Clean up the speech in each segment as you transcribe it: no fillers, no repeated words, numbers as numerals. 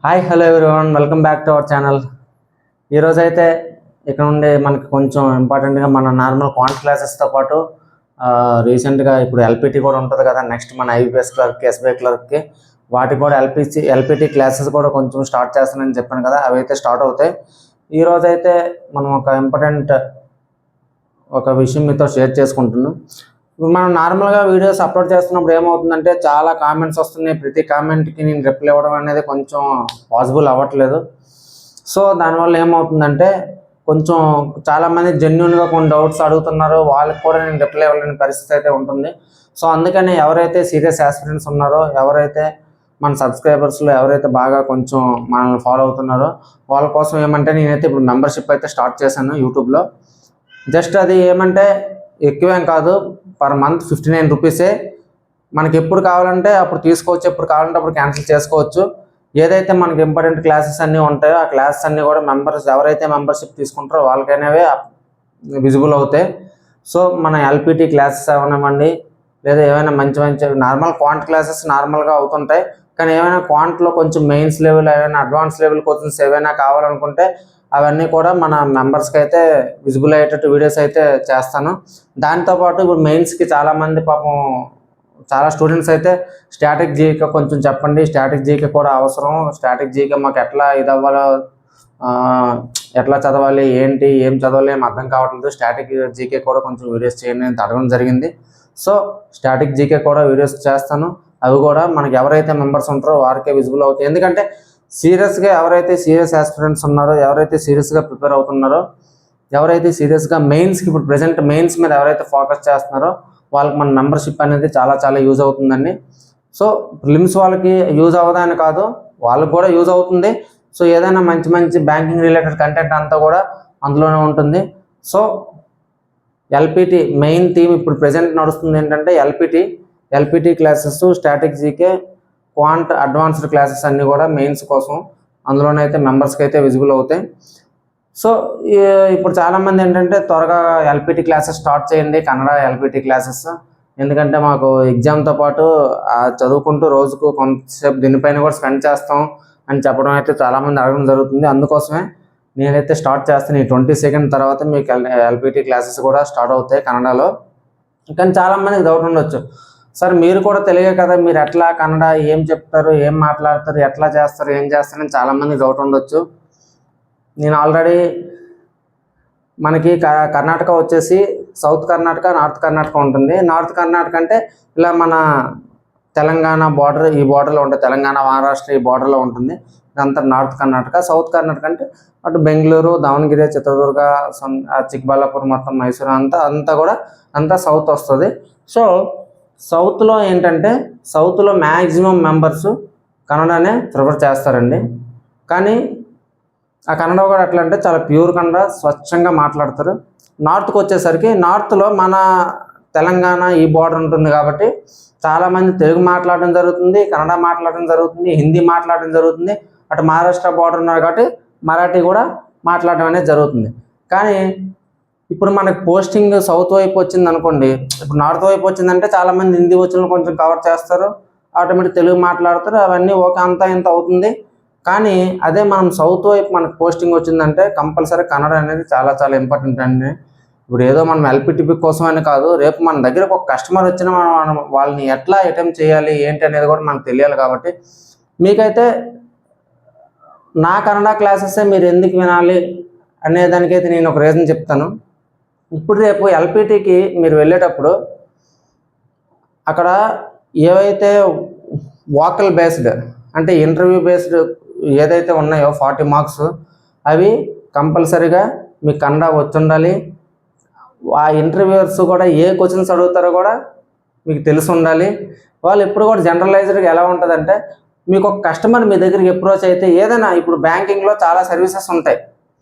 Hi hello everyone, welcome back to our channel. ఈరోజైతే ఇక్కడ నుండి మనకి కొంచెం ఇంపార్టెంట్గా మన నార్మల్ క్వాంట్ క్లాసెస్తో పాటు రీసెంట్గా ఇప్పుడు ఎల్పిటి కూడా ఉంటుంది కదా. నెక్స్ట్ మన ఐబీఎస్ క్లర్క్కి, ఎస్బీఐ క్లర్క్కి వాటికి కూడా ఎల్పిటి క్లాసెస్ కూడా కొంచెం స్టార్ట్ చేస్తానని చెప్పాను కదా, అవి అయితే స్టార్ట్ అవుతాయి. ఈరోజైతే మనం ఒక ఇంపార్టెంట్ విషయం మీతో షేర్ చేసుకుంటున్నాం. మనం నార్మల్గా వీడియోస్ అప్లోడ్ చేస్తున్నప్పుడు ఏమవుతుందంటే చాలా కామెంట్స్ వస్తున్నాయి. ప్రతి కామెంట్కి నేను రిప్లై ఇవ్వడం అనేది కొంచెం పాసిబుల్ అవ్వట్లేదు. సో దానివల్ల ఏమవుతుందంటే కొంచెం చాలామంది జెన్యున్గా కొన్ని డౌట్స్ అడుగుతున్నారు, వాళ్ళకి కూడా నేను రిప్లై ఇవ్వలేని పరిస్థితి అయితే ఉంటుంది. సో అందుకని ఎవరైతే సీరియస్ ఆస్పిరెంట్స్ ఉన్నారో, ఎవరైతే మన సబ్స్క్రైబర్స్లో ఎవరైతే బాగా కొంచెం మనల్ని ఫాలో అవుతున్నారో వాళ్ళ కోసం ఏమంటే నేనైతే ఇప్పుడు మెంబర్షిప్ అయితే స్టార్ట్ చేశాను యూట్యూబ్లో. జస్ట్ అది ఏమంటే ఎక్కువేం కాదు, పర్ మంత్ 59 రూపీసే. మనకి ఎప్పుడు కావాలంటే అప్పుడు తీసుకోవచ్చు, ఎప్పుడు కావాలంటే అప్పుడు క్యాన్సిల్ చేసుకోవచ్చు. ఏదైతే మనకి ఇంపార్టెంట్ క్లాసెస్ అన్నీ ఉంటాయో ఆ క్లాసెస్ అన్నీ కూడా ఎవరైతే మెంబర్షిప్ తీసుకుంటారో వాళ్ళకైనావే విజిబుల్ అవుతాయి. సో మన ఎల్పిటి క్లాసెస్ అవనివ్వండి, లేదా ఏమైనా మంచి నార్మల్ క్వాంట్ క్లాసెస్ నార్మల్గా అవుతుంటాయి. కానీ ఏమైనా క్వాంట్లో కొంచెం మెయిన్స్ లెవెల్, ఏమైనా అడ్వాన్స్ లెవెల్ క్వశ్చన్స్ ఏవైనా కావాలనుకుంటే అవన్నీ కూడా మన మెంబర్స్కి అయితే విజిబుల్ అయ్యేటట్టు వీడియోస్ అయితే చేస్తాను. దాంతోపాటు ఇప్పుడు మెయిన్స్కి చాలామంది పాపం చాలా స్టూడెంట్స్ అయితే స్టాటిక్ జీకే కొంచెం చెప్పండి, స్టాటిక్ జీకే కూడా అవసరం, స్టాటిక్ జీకే మాకు ఎట్లా అవ్వాలో, ఎట్లా చదవాలి, ఏం చదవాలి ఏం అర్థం కావట్లేదు, స్టాటిక్ జీకే కూడా కొంచెం వీడియోస్ చేయండి అని అడగడం జరిగింది. సో స్టాటిక్ జీకే కూడా వీడియోస్ చేస్తాను. అవి కూడా మనకి ఎవరైతే మెంబర్స్ ఉంటారో వారికే విజిబుల్ అవుతాయి. ఎందుకంటే సీరియస్గా ఎవరైతే సీరియస్ ఆస్పిరెంట్స్ ఉన్నారో, ఎవరైతే సీరియస్గా ప్రిపేర్ అవుతున్నారో, ఎవరైతే సీరియస్గా మెయిన్స్కి ఇప్పుడు ప్రజెంట్ మెయిన్స్ మీద ఎవరైతే ఫోకస్ చేస్తున్నారో వాళ్ళకి మన మెంబర్షిప్ అనేది చాలా చాలా యూజ్ అవుతుందండి. సో ప్రిలిమ్స్ వాళ్ళకి యూజ్ అవ్వదని కాదు, వాళ్ళకి కూడా యూజ్ అవుతుంది. సో ఏదైనా మంచి బ్యాంకింగ్ రిలేటెడ్ కంటెంట్ అంతా కూడా అందులోనే ఉంటుంది. సో ఎల్పిటి మెయిన్ థీమ్ ఇప్పుడు ప్రజెంట్ నడుస్తుంది ఏంటంటే LPT classes, static GK, quant advanced classes అన్నీ కూడా మెయిన్స్ కోసం అందులోనైతే మెంబర్స్కి అయితే విజిబుల్ అవుతాయి. సో ఇప్పుడు చాలామంది ఏంటంటే త్వరగా ఎల్పిటి క్లాసెస్ స్టార్ట్ చేయండి, కన్నడ ఎల్పిటి క్లాసెస్. ఎందుకంటే మాకు ఎగ్జామ్తో పాటు చదువుకుంటూ రోజుకు కొంతసేపు దీనిపైన కూడా స్పెండ్ చేస్తాం అని చెప్పడం అయితే చాలామంది అడగడం జరుగుతుంది. అందుకోసమే నేనైతే స్టార్ట్ చేస్తాను. ఈ 22 తర్వాత మీకు ఎల్పిటి క్లాసెస్ కూడా స్టార్ట్ అవుతాయి కన్నడలో. కానీ చాలామందికి డౌట్ ఉండొచ్చు, సార్ మీరు కూడా తెలియదు కదా, మీరు ఎట్లా కన్నడ ఏం చెప్తారు, ఏం మాట్లాడతారు, ఎట్లా చేస్తారు, ఏం చేస్తారని చాలామంది డౌట్ ఉండొచ్చు. నేను ఆల్రెడీ మనకి కర్ణాటక వచ్చేసి సౌత్ కర్ణాటక, నార్త్ కర్ణాటక ఉంటుంది. నార్త్ కర్ణాటక అంటే ఇలా మన తెలంగాణ బార్డర్, ఈ బార్డర్లో ఉంటుంది, తెలంగాణ మహారాష్ట్ర ఈ బార్డర్లో ఉంటుంది, ఇదంతా నార్త్ కర్ణాటక. సౌత్ కర్ణాటక అంటే అటు బెంగళూరు, దావణగిరి, చిత్రదుర్గ, చిక్బల్లాపూర్, మొత్తం మైసూరు అంతా సౌత్ వస్తుంది. సో సౌత్లో ఏంటంటే సౌత్లో మ్యాక్సిమం మెంబర్స్ కన్నడనే ప్రిఫర్ చేస్తారండి. కానీ ఆ కన్నడ కూడా ఎట్లా అంటే చాలా ప్యూర్ కన్నడ, స్వచ్ఛంగా మాట్లాడతారు. నార్త్కి వచ్చేసరికి నార్త్లో మన తెలంగాణ ఈ బార్డర్ ఉంటుంది కాబట్టి చాలామంది తెలుగు మాట్లాడడం జరుగుతుంది, కన్నడ మాట్లాడడం జరుగుతుంది, హిందీ మాట్లాడడం జరుగుతుంది. అటు మహారాష్ట్ర బార్డర్ ఉన్నారు కాబట్టి మరాఠీ కూడా మాట్లాడడం అనేది జరుగుతుంది. కానీ ఇప్పుడు మనకి పోస్టింగ్ సౌత్ వైపు వచ్చింది అనుకోండి, ఇప్పుడు నార్త్ వైపు వచ్చిందంటే చాలామంది హిందీ వచ్చిన కొంచెం కవర్ చేస్తారు, ఆటోమేటిక్ తెలుగు మాట్లాడతారు, అవన్నీ ఓకే అంతా ఇంత అవుతుంది. కానీ అదే మనం సౌత్ వైపు మనకు పోస్టింగ్ వచ్చిందంటే కంపల్సరీ కన్నడ అనేది చాలా చాలా ఇంపార్టెంట్ అండి. ఇప్పుడు ఏదో మనం ఎల్పిటిపి కోసం అని కాదు, రేపు మన దగ్గరకు ఒక కస్టమర్ వచ్చినా మనం వాళ్ళని ఎట్లా అటెంప్ట్ చేయాలి ఏంటి అనేది కూడా మనకు తెలియాలి. కాబట్టి మీకైతే నా కన్నడ క్లాసెసే మీరు ఎందుకు వినాలి అనే దానికైతే నేను ఒక రీజన్ చెప్తాను. ఇప్పుడు రేపు ఎల్పిటికి మీరు వెళ్ళేటప్పుడు అక్కడ ఏవైతే వాకల్ బేస్డ్ అంటే ఇంటర్వ్యూ బేస్డ్ ఏదైతే ఉన్నాయో 40 మార్క్స్, అవి కంపల్సరీగా మీకు కన్నడ వచ్చి ఉండాలి. ఆ ఇంటర్వ్యూవర్స్ కూడా ఏ క్వశ్చన్స్ అడుగుతారో కూడా మీకు తెలిసి ఉండాలి. వాళ్ళు ఎప్పుడు కూడా జనరలైజ్డ్గా ఎలా ఉంటుందంటే, మీకు ఒక కస్టమర్ మీ దగ్గరికి అప్రోచ్ అయితే ఏదైనా, ఇప్పుడు బ్యాంకింగ్లో చాలా సర్వీసెస్ ఉంటాయి,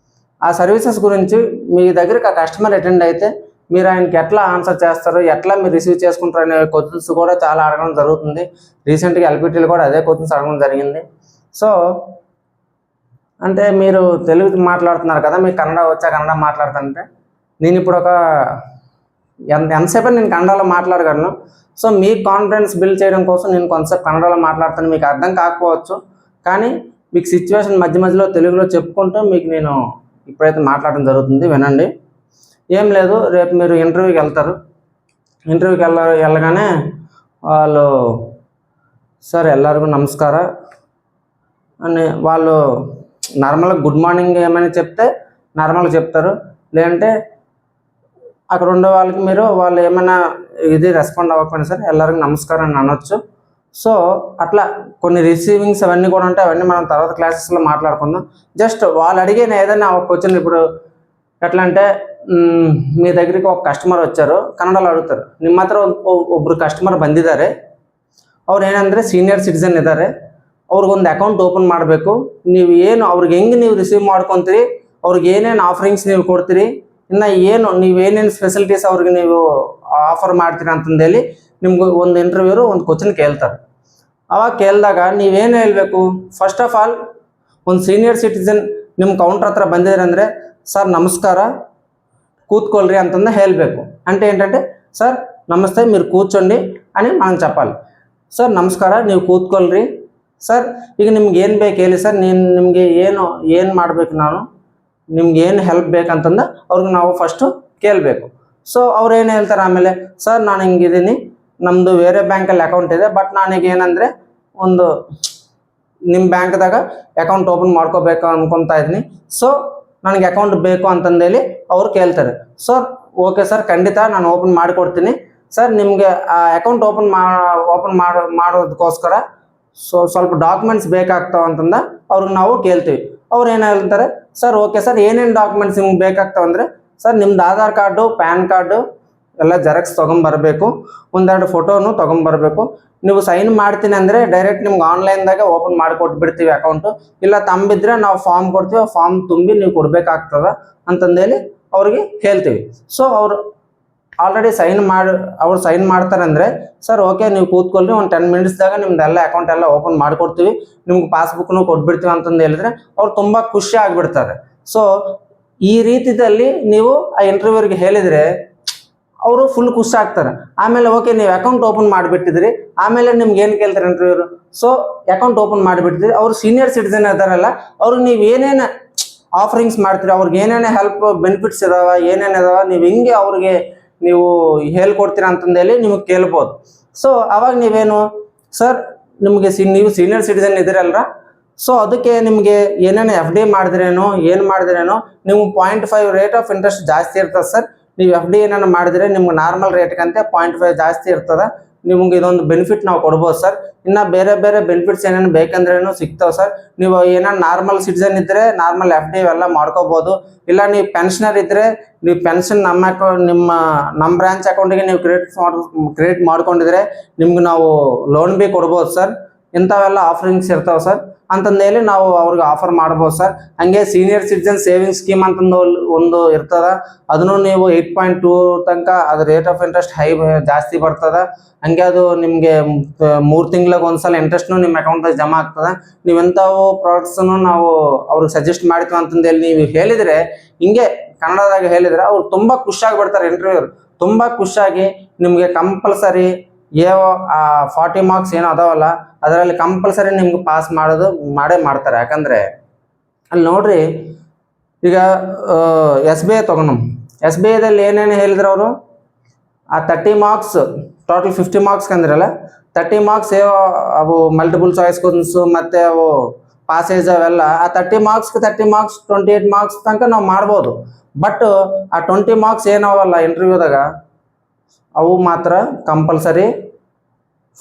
ఆ సర్వీసెస్ గురించి మీ దగ్గరికి ఆ కస్టమర్ అటెండ్ అయితే మీరు ఆయనకి ఎట్లా ఆన్సర్ చేస్తారు, ఎట్లా మీరు రిసీవ్ చేసుకుంటారు అనే క్వశ్చన్స్ కూడా చాలా అడగడం జరుగుతుంది. రీసెంట్గా ఎల్పిటీలో కూడా అదే క్వశ్చన్స్ అడగడం జరిగింది. సో అంటే మీరు తెలుగు మాట్లాడుతున్నారు కదా, మీకు కన్నడ వచ్చా, కన్నడ మాట్లాడుతుంటే నేను ఇప్పుడు ఎంతసేపు నేను కన్నడలో మాట్లాడగలను. సో మీ కాన్ఫిడెన్స్ బిల్డ్ చేయడం కోసం నేను కొంతసేపు కన్నడలో మాట్లాడుతాను. మీకు అర్థం కాకపోవచ్చు, కానీ మీకు సిచ్యువేషన్ మధ్య మధ్యలో తెలుగులో చెప్పుకుంటూ మీకు నేను ఇప్పుడైతే మాట్లాడడం జరుగుతుంది, వినండి. ఏం లేదు, రేపు మీరు ఇంటర్వ్యూకి వెళ్తారు. ఇంటర్వ్యూకి వెళ్ళగానే వాళ్ళు సార్ ಎಲ್ಲರಿಗೂ నమస్కార అని వాళ్ళు నార్మల్గా గుడ్ మార్నింగ్ ఏమైనా చెప్తే నార్మల్గా చెప్తారు, లేదంటే అక్కడ ఉండే వాళ్ళకి వాళ్ళు ఏమైనా ఇది రెస్పాండ్ అవ్వకపోయినా సరే ಎಲ್ಲರಿಗೂ నమస్కారం అని అనొచ్చు. సో అట్లా కొన్ని రిసీవింగ్స్ అవన్నీ కూడా ఉంటాయి, అవన్నీ మనం తర్వాత క్లాసెస్లో మాట్లాడుకుందాం. జస్ట్ వాళ్ళు అడిగిన ఏదైనా ఒక క్వశ్చన్, ఇప్పుడు ఎట్లా అంటే మీ దగ్గరికి ఒక ಕಸ್ಟಮರ್ వచ్చారు, ಕನ್ನಡలో ಅಡುತ್ತಾರೆ, ನಿಮ್ಮ ಹತ್ರ ಒಬ್ಬರು ಕಸ್ಟಮರ್ ಬಂದಿದ್ದಾರೆ, ಅವ್ರು ಏನಂದರೆ ಸೀನಿಯರ್ ಸಿಟಿಸನ್ ಇದ್ದಾರೆ, ಅವ್ರಿಗೊಂದು ಅಕೌಂಟ್ ಓಪನ್ ಮಾಡಬೇಕು, ನೀವು ಏನು ಅವ್ರಿಗೆ ಹೆಂಗೆ ನೀವು ರಿಸೀವ್ ಮಾಡ್ಕೊತೀರಿ, ಅವ್ರಿಗೆ ಏನೇನು ಆಫರಿಂಗ್ಸ್ ನೀವು ಕೊಡ್ತೀರಿ, ಇನ್ನು ಏನು ನೀವೇನೇನು ಫೆಸಿಲಿಟೀಸ್ ಅವ್ರಿಗೆ ನೀವು ಆಫರ್ ಮಾಡ್ತೀರಿ ಅಂತಂದೇಳಿ ನಿಮ್ಗೆ ಒಂದು ಇಂಟರ್ವ್ಯೂರು ಒಂದು ಕ್ವಶನ್ ಕೇಳ್ತಾರೆ. ಅವಾಗ ಕೇಳಿದಾಗ ನೀವೇನು ಹೇಳಬೇಕು, ಫಸ್ಟ್ ಆಫ್ ಆಲ್ ಒಂದು ಸೀನಿಯರ್ ಸಿಟಿಸನ್ ನಿಮ್ಮ ಕೌಂಟ್ರ್ ಹತ್ರ ಬಂದಿದ್ದಾರೆ ಅಂದರೆ ಸರ್ ನಮಸ್ಕಾರ కూర్చోండి అంతందా ಹೇಳಬೇಕು. అంటే ఏంటంటే సార్ నమస్తే మీరు కూర్చోండి అని మనం చెప్పాలి. ಸರ್ ನಮಸ್ಕಾರ ನೀವು ಕೂತ್ಕೊಳ್ರಿ ಸರ್, ಈಗ ನಿಮ್ಗೆ ಏನು ಬೇಕು ಹೇಳಿ ಸರ್, ನಿಮಗೆ ಏನು ಮಾಡಬೇಕು, ನಿಮ್ಗೆ ಏನು ಹೆಲ್ಪ್ ಬೇಕಂತಂದ ಅವ್ರಿಗೆ ನಾವು ಫಸ್ಟು ಕೇಳಬೇಕು. ಸೊ ಅವ್ರು ಏನು ಹೇಳ್ತಾರೆ ಆಮೇಲೆ, ಸರ್ ನಾನು ಹಿಂಗಿದ್ದೀನಿ, ನಮ್ಮದು ಬೇರೆ ಬ್ಯಾಂಕಲ್ಲಿ ಅಕೌಂಟ್ ಇದೆ, ಬಟ್ ನನಗೆ ಏನಂದರೆ ಒಂದು ನಿಮ್ಮ ಬ್ಯಾಂಕ್ದಾಗ ಅಕೌಂಟ್ ಓಪನ್ ಮಾಡ್ಕೋಬೇಕು ಅನ್ಕೊತಾ ಇದ್ದೀನಿ, ಸೊ ನನಗೆ ಅಕೌಂಟ್ ಬೇಕು ಅಂತಂದೇಳಿ ಅವ್ರು ಕೇಳ್ತಾರೆ. ಸರ್ ಓಕೆ ಸರ್, ಖಂಡಿತ ನಾನು ಓಪನ್ ಮಾಡಿಕೊಡ್ತೀನಿ ಸರ್, ನಿಮಗೆ ಆ ಅಕೌಂಟ್ ಓಪನ್ ಮಾಡೋದಕ್ಕೋಸ್ಕರ ಸ್ವಲ್ಪ ಡಾಕ್ಯುಮೆಂಟ್ಸ್ ಬೇಕಾಗ್ತಾವ ಅಂತಂದ ಅವ್ರಿಗೆ ನಾವು ಕೇಳ್ತೀವಿ. ಅವ್ರು ಏನು ಹೇಳ್ತಾರೆ, ಸರ್ ಓಕೆ ಸರ್, ಏನೇನು ಡಾಕ್ಯುಮೆಂಟ್ಸ್ ನಿಮ್ಗೆ ಬೇಕಾಗ್ತಾವ ಅಂದರೆ ಸರ್ ನಿಮ್ದು ಆಧಾರ್ ಕಾರ್ಡು, ಪ್ಯಾನ್ ಕಾರ್ಡು ಎಲ್ಲ ಜೆರಾಕ್ಸ್ ತೊಗೊಂಬರ್ಬೇಕು, ಒಂದೆರಡು ಫೋಟೋನು ತೊಗೊಂಬರ್ಬೇಕು. ನೀವು ಸೈನ್ ಮಾಡ್ತೀನಿ ಅಂದರೆ ಡೈರೆಕ್ಟ್ ನಿಮ್ಗೆ ಆನ್ಲೈನ್ದಾಗ ಓಪನ್ ಮಾಡಿಕೊಟ್ಬಿಡ್ತೀವಿ ಅಕೌಂಟು, ಇಲ್ಲ ತಂಬಿದ್ರೆ ನಾವು ಫಾರ್ಮ್ ಕೊಡ್ತೀವಿ, ಆ ಫಾರ್ಮ್ ತುಂಬಿ ನೀವು ಕೊಡಬೇಕಾಗ್ತದ ಅಂತಂದೇಳಿ ಅವ್ರಿಗೆ ಹೇಳ್ತೀವಿ. ಸೊ ಅವರು ಆಲ್ರೆಡಿ ಅವ್ರು ಸೈನ್ ಮಾಡ್ತಾರೆ ಅಂದರೆ ಸರ್ ಓಕೆ ನೀವು ಕೂತ್ಕೊಳ್ರಿ, ಒಂದು 10 ಮಿನಿಟ್ಸ್ದಾಗ ನಿಮ್ದೆಲ್ಲ ಅಕೌಂಟ್ ಎಲ್ಲ ಓಪನ್ ಮಾಡಿಕೊಡ್ತೀವಿ, ನಿಮ್ಗೆ ಪಾಸ್ಬುಕ್ನು ಕೊಟ್ಬಿಡ್ತೀವಿ ಅಂತಂದು ಹೇಳಿದ್ರೆ ಅವ್ರು ತುಂಬ ಖುಷಿ ಆಗಿಬಿಡ್ತಾರೆ. ಸೊ ಈ ರೀತಿಯಲ್ಲಿ ನೀವು ಆ ಇಂಟರ್ವ್ಯೂರ್ಗೆ ಹೇಳಿದರೆ ಅವರು ಫುಲ್ ಖುಷಿ ಆಗ್ತಾರೆ. ಆಮೇಲೆ ಓಕೆ ನೀವು ಅಕೌಂಟ್ ಓಪನ್ ಮಾಡಿಬಿಟ್ಟಿದ್ರಿ, ಆಮೇಲೆ ನಿಮ್ಗೆ ಏನು ಕೇಳ್ತಾರೆ ಇಂಟರ್ವ್ಯೂರು, ಸೊ ಅಕೌಂಟ್ ಓಪನ್ ಮಾಡಿಬಿಟ್ಟಿದ್ರಿ, ಅವರು ಸೀನಿಯರ್ ಸಿಟಿಸನ್ ಇದ್ದಾರಲ್ಲ, ಅವ್ರಿಗೆ ನೀವು ಏನೇನು ಆಫರಿಂಗ್ಸ್ ಮಾಡ್ತೀರಿ, ಅವ್ರಿಗೆ ಏನೇನು ಹೆಲ್ಪ್ ಬೆನಿಫಿಟ್ಸ್ ಇದಾವ, ಏನೇನು ಇದಾವ, ನೀವು ಹಿಂಗೆ ಅವ್ರಿಗೆ ನೀವು ಹೇಳ್ಕೊಡ್ತೀರಾ ಅಂತಂದೇಳಿ ನಿಮಗೆ ಕೇಳ್ಬೋದು. ಸೊ ಅವಾಗ ನೀವೇನು ಸರ್ ನಿಮಗೆ ನೀವು ಸೀನಿಯರ್ ಸಿಟಿಸನ್ ಇದ್ದೀರಲ್ರ, ಸೊ ಅದಕ್ಕೆ ನಿಮಗೆ ಏನೇನು FD ಮಾಡಿದ್ರೇನೋ ಏನು ಮಾಡಿದ್ರೇನೋ ನಿಮ್ಗೆ 0.5 ರೇಟ್ ಆಫ್ ಇಂಟ್ರೆಸ್ಟ್ ಜಾಸ್ತಿ ಇರ್ತದೆ ಸರ್. ನೀವು FD ಏನಾರು ಮಾಡಿದ್ರೆ ನಿಮ್ಗೆ ನಾರ್ಮಲ್ ರೇಟ್ಗಂತೆ 0.5 ಜಾಸ್ತಿ ಇರ್ತದೆ, ನಿಮ್ಗೆ ಇದೊಂದು ಬೆನಿಫಿಟ್ ನಾವು ಕೊಡ್ಬೋದು ಸರ್. ಇನ್ನು ಬೇರೆ ಬೇರೆ ಬೆನಿಫಿಟ್ಸ್ ಏನೇನು ಬೇಕಂದ್ರೇನು ಸಿಗ್ತಾವೆ ಸರ್. ನೀವು ಏನಾರು ನಾರ್ಮಲ್ ಸಿಟಿಸನ್ ಇದ್ದರೆ ನಾರ್ಮಲ್ FD ಇವೆಲ್ಲ ಮಾಡ್ಕೋಬೋದು, ಇಲ್ಲ ನೀವು ಪೆನ್ಷನರ್ ಇದ್ದರೆ ನೀವು ಪೆನ್ಷನ್ ನಮ್ಮ ಬ್ರಾಂಚ್ ಅಕೌಂಟಿಗೆ ನೀವು ಕ್ರೆಡಿಟ್ ಮಾಡ್ಕೊಂಡಿದ್ರೆ ನಿಮ್ಗೆ ನಾವು ಲೋನ್ ಬಿ ಕೊಡ್ಬೋದು ಸರ್. ಇಂಥವೆಲ್ಲ ಆಫರಿಂಗ್ಸ್ ಇರ್ತಾವೆ ಸರ್ ಅಂತಂದೇಳಿ ನಾವು ಅವ್ರಿಗೆ ಆಫರ್ ಮಾಡ್ಬೋದು ಸರ್. ಹಂಗೆ ಸೀನಿಯರ್ ಸಿಟಿಸನ್ ಸೇವಿಂಗ್ ಸ್ಕೀಮ್ ಅಂತಂದು ಒಂದು ಇರ್ತದ, ಅದನ್ನು ನೀವು 8.2 ತನಕ ಅದು ರೇಟ್ ಆಫ್ ಇಂಟ್ರೆಸ್ಟ್ ಜಾಸ್ತಿ ಬರ್ತದ. ಹಂಗೆ ಅದು ನಿಮಗೆ 3 ತಿಂಗಳಿಗೆ ಒಂದ್ಸಲ ಇಂಟ್ರೆಸ್ಟ್ನು ನಿಮ್ಮ ಅಕೌಂಟ್ದಾಗ ಜಮಾ ಆಗ್ತದೆ. ನೀವೆಂಥವು ಪ್ರಾಡಕ್ಟ್ಸನ್ನು ನಾವು ಅವ್ರಿಗೆ ಸಜೆಸ್ಟ್ ಮಾಡ್ತೀವಿ ಅಂತಂದೇಳಿ ನೀವು ಹೇಳಿದರೆ, ಹಿಂಗೆ ಕನ್ನಡದಾಗ ಹೇಳಿದರೆ ಅವ್ರು ತುಂಬ ಖುಷಿಯಾಗಿಬಿಡ್ತಾರೆ. ಇಂಟರ್ವ್ಯೂರ್ ತುಂಬ ಖುಷಿಯಾಗಿ ನಿಮಗೆ ಕಂಪಲ್ಸರಿ 40 ಮಾರ್ಕ್ಸ್ ಏನೋ ಅದಾವಲ್ಲ ಅದರಲ್ಲಿ ಕಂಪಲ್ಸರಿ ನಿಮ್ಗೆ ಪಾಸ್ ಮಾಡೇ ಮಾಡ್ತಾರೆ. ಯಾಕಂದರೆ ಅಲ್ಲಿ ನೋಡ್ರಿ, ಈಗ SBI ತಗೊಂಡು SBIದಲ್ಲಿ ಏನೇನು ಹೇಳಿದ್ರು ಅವರು, ಆ 30 ಮಾರ್ಕ್ಸ್ ಟೋಟಲ್ 50 ಮಾರ್ಕ್ಸ್ ಅಂದ್ರಲ್ಲ, 30 ಮಾರ್ಕ್ಸ್ ಅವು ಮಲ್ಟಿಪಲ್ ಚಾಯ್ಸ್ ಕ್ವಶನ್ಸು ಮತ್ತು ಅವು ಪಾಸೇಜ್ ಅವೆಲ್ಲ, ಆ 30 ಮಾರ್ಕ್ಸ್ 28 ಮಾರ್ಕ್ಸ್ ತನಕ ನಾವು ಮಾಡ್ಬೋದು. ಬಟ್ ಆ 20 ಮಾರ್ಕ್ಸ್ ಏನವಲ್ಲ ಇಂಟರ್ವ್ಯೂದಾಗ ಅವು ಮಾತ್ರ కంపల్సరీ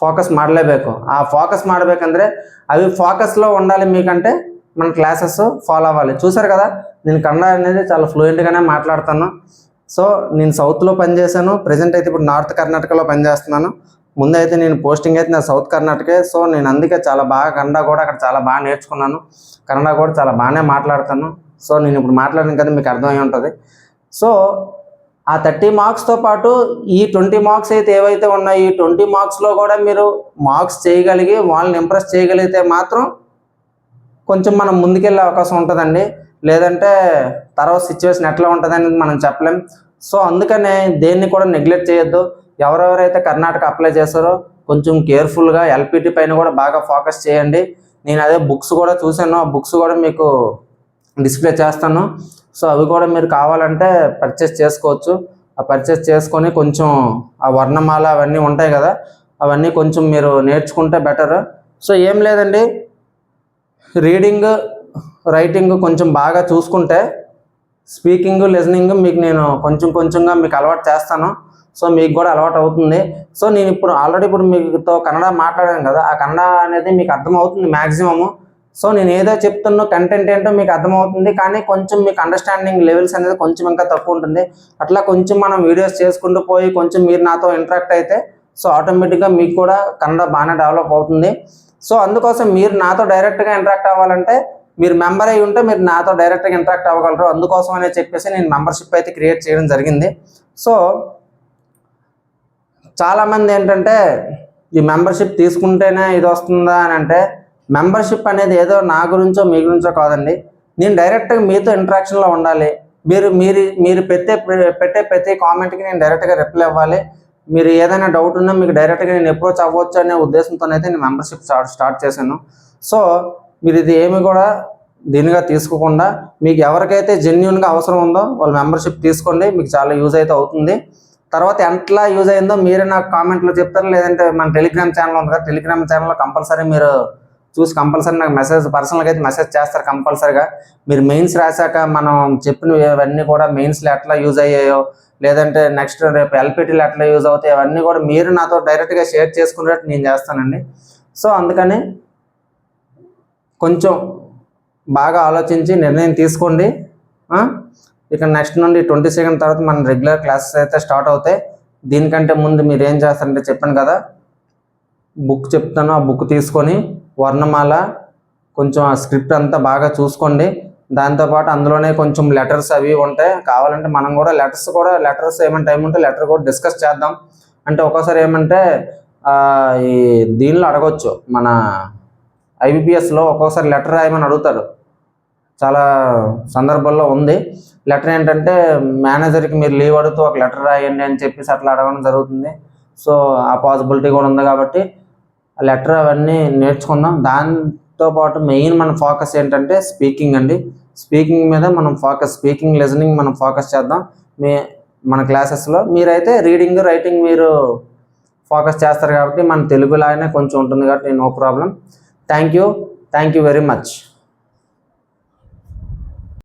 ఫోకస్ ಮಾಡಲೇಬೇಕು. ఆ ఫోకస్ ಮಾಡಬೇకంటే అవి ఫోకస్లో ఉండాలి మీకంటే మన క్లాసెస్ ఫాలో అవ్వాలి. చూసారు కదా, నేను కన్నడ అనేది చాలా ఫ్లూయెంట్గానే మాట్లాడతాను. సో నేను సౌత్లో పనిచేశాను, ప్రజెంట్ అయితే ఇప్పుడు నార్త్ కర్ణాటకలో పనిచేస్తున్నాను. ముందైతే నేను పోస్టింగ్ అయితే నా సౌత్ కర్ణాటకే. సో నేను అందుకే చాలా బాగా కన్నడ కూడా అక్కడ చాలా బాగా నేర్చుకున్నాను, కన్నడ కూడా చాలా బాగానే మాట్లాడతాను. సో నేను ఇప్పుడు మాట్లాడిన కదా మీకు అర్థమై ఉంటుంది. సో ఆ 30 మార్క్స్తో పాటు ఈ 20 మార్క్స్ అయితే ఏవైతే ఉన్నాయో, ఈ 20 మార్క్స్లో కూడా మీరు మార్క్స్ చేయగలిగి వాళ్ళని ఇంప్రెస్ చేయగలిగితే మాత్రం కొంచెం మనం ముందుకెళ్ళే అవకాశం ఉంటుందండి. లేదంటే తర్వాత సిచ్యువేషన్ ఎట్లా ఉంటుంది అనేది మనం చెప్పలేం. సో అందుకనే దేన్ని కూడా నెగ్లెక్ట్ చేయొద్దు. ఎవరెవరైతే కర్ణాటక అప్లై చేస్తారో కొంచెం కేర్ఫుల్గా LPT పైన కూడా బాగా ఫోకస్ చేయండి. నేను అదే బుక్స్ కూడా చూశాను, ఆ బుక్స్ కూడా మీకు డిస్ప్లే చేస్తాను. సో అవి కూడా మీరు కావాలంటే పర్చేస్ చేసుకోవచ్చు. ఆ పర్చేస్ చేసుకొని కొంచెం ఆ వర్ణమాల అవన్నీ ఉంటాయి కదా, అవన్నీ కొంచెం మీరు నేర్చుకుంటే బెటర్. సో ఏం లేదండి, రీడింగ్ రైటింగ్ కొంచెం బాగా చూసుకుంటే స్పీకింగ్ లిజనింగ్ మీకు నేను కొంచెంగా మీకు అలవాటు చేస్తాను. సో మీకు కూడా అలవాటు అవుతుంది. సో నేను ఇప్పుడు ఆల్రెడీ మీతో కన్నడ మాట్లాడాను కదా, ఆ కన్నడ అనేది మీకు అర్థమవుతుంది మ్యాక్సిమము. సో నేను ఏదో చెప్తున్నా కంటెంట్ ఏంటో మీకు అర్థమవుతుంది, కానీ కొంచెం మీకు అండర్స్టాండింగ్ లెవెల్స్ అనేది కొంచెం ఇంకా తక్కువ ఉంటుంది. అట్లా కొంచెం మనం వీడియోస్ చేసుకుంటూ పోయి కొంచెం మీరు నాతో ఇంటరాక్ట్ అయితే సో ఆటోమేటిక్గా మీకు కూడా కన్నడ బాగానే డెవలప్ అవుతుంది. సో అందుకోసం మీరు నాతో డైరెక్ట్గా ఇంటరాక్ట్ అవ్వాలంటే మీరు మెంబర్ అయి ఉంటే మీరు నాతో డైరెక్ట్గా ఇంటరాక్ట్ అవ్వగలరు. అందుకోసం అనే చెప్పేసి నేను మెంబర్షిప్ అయితే క్రియేట్ చేయడం జరిగింది. సో చాలామంది ఏంటంటే ఈ మెంబర్షిప్ తీసుకుంటేనే ఇది వస్తుందా అని అంటే, మెంబర్షిప్ అనేది ఏదో నా గురించో మీ గురించో కాదండి. నేను డైరెక్ట్గా మీతో ఇంటరాక్షన్లో ఉండాలి. మీరు పెట్టే ప్రతి కామెంట్కి నేను డైరెక్ట్గా రిప్లై ఇవ్వాలి. మీరు ఏదైనా డౌట్ ఉన్నా మీకు డైరెక్ట్గా నేను అప్రోచ్ అవ్వచ్చు అనే ఉద్దేశంతోనైతే నేను మెంబర్షిప్ స్టార్ట్ చేశాను. సో మీరు ఇది ఏమి కూడా దీనిగా తీసుకోకుండా మీకు ఎవరికైతే జెన్యున్గా అవసరం ఉందో వాళ్ళు మెంబర్షిప్ తీసుకోండి, మీకు చాలా యూజ్ అయితే అవుతుంది. తర్వాత ఎట్లా యూజ్ అయిందో మీరే నాకు కామెంట్లో చెప్తారు, లేదంటే మన టెలిగ్రామ్ ఛానల్ ఉంది కదా, టెలిగ్రామ్ ఛానల్లో కంపల్సరీ మీరు చూసి కంపల్సరీ నాకు పర్సనల్గా అయితే మెసేజ్ చేస్తారు కంపల్సరీగా. మీరు మెయిన్స్ రాశాక మనం చెప్పినవన్నీ కూడా మెయిన్స్లో ఎట్లా యూజ్ అయ్యాయో, లేదంటే నెక్స్ట్ రేపు ఎల్పిటీలు ఎట్లా యూజ్ అవుతాయి, అవన్నీ కూడా మీరు నాతో డైరెక్ట్గా షేర్ చేసుకునేటట్టు నేను చేస్తానండి. సో అందుకని కొంచెం బాగా ఆలోచించి నిర్ణయం తీసుకోండి. ఇక నెక్స్ట్ నుండి 22 తర్వాత మన రెగ్యులర్ క్లాసెస్ అయితే స్టార్ట్ అవుతాయి. దీనికంటే ముందు మీరు ఏం చేస్తారంటే చెప్పాను కదా, బుక్ చెప్తాను, ఆ బుక్ తీసుకొని వర్ణమాల కొంచెం ఆ స్క్రిప్ట్ అంతా బాగా చూసుకోండి. దాంతోపాటు అందులోనే కొంచెం లెటర్స్ అవి ఉంటాయి, కావాలంటే మనం కూడా లెటర్స్ ఏమైనా టైం ఉంటే లెటర్ కూడా డిస్కస్ చేద్దాం. అంటే ఒక్కోసారి ఏమంటే ఈ దీనిలో అడగొచ్చు, మన ఐబిపిఎస్లో ఒక్కోసారి లెటర్ రాయమని అడుగుతారు, చాలా సందర్భాల్లో ఉంది. లెటర్ ఏంటంటే మేనేజర్కి మీరు లీవ్ అడుగుతూ ఒక లెటర్ రాయండి అని చెప్పేసి అట్లా అడగడం జరుగుతుంది. సో ఆ పాసిబిలిటీ కూడా ఉంది కాబట్టి ఆ లెటర్ అవన్నీ నేర్చుకుందాం. దాంతోపాటు మెయిన్ మన ఫోకస్ ఏంటంటే స్పీకింగ్ అండి. స్పీకింగ్ మీద మనం స్పీకింగ్ లిజనింగ్ మనం ఫోకస్ చేద్దాం మన క్లాసెస్లో. మీరైతే రీడింగ్ రైటింగ్ మీరు ఫోకస్ చేస్తారు కాబట్టి మన తెలుగులాగానే కొంచెం ఉంటుంది కాబట్టి no problem. Thank you very much.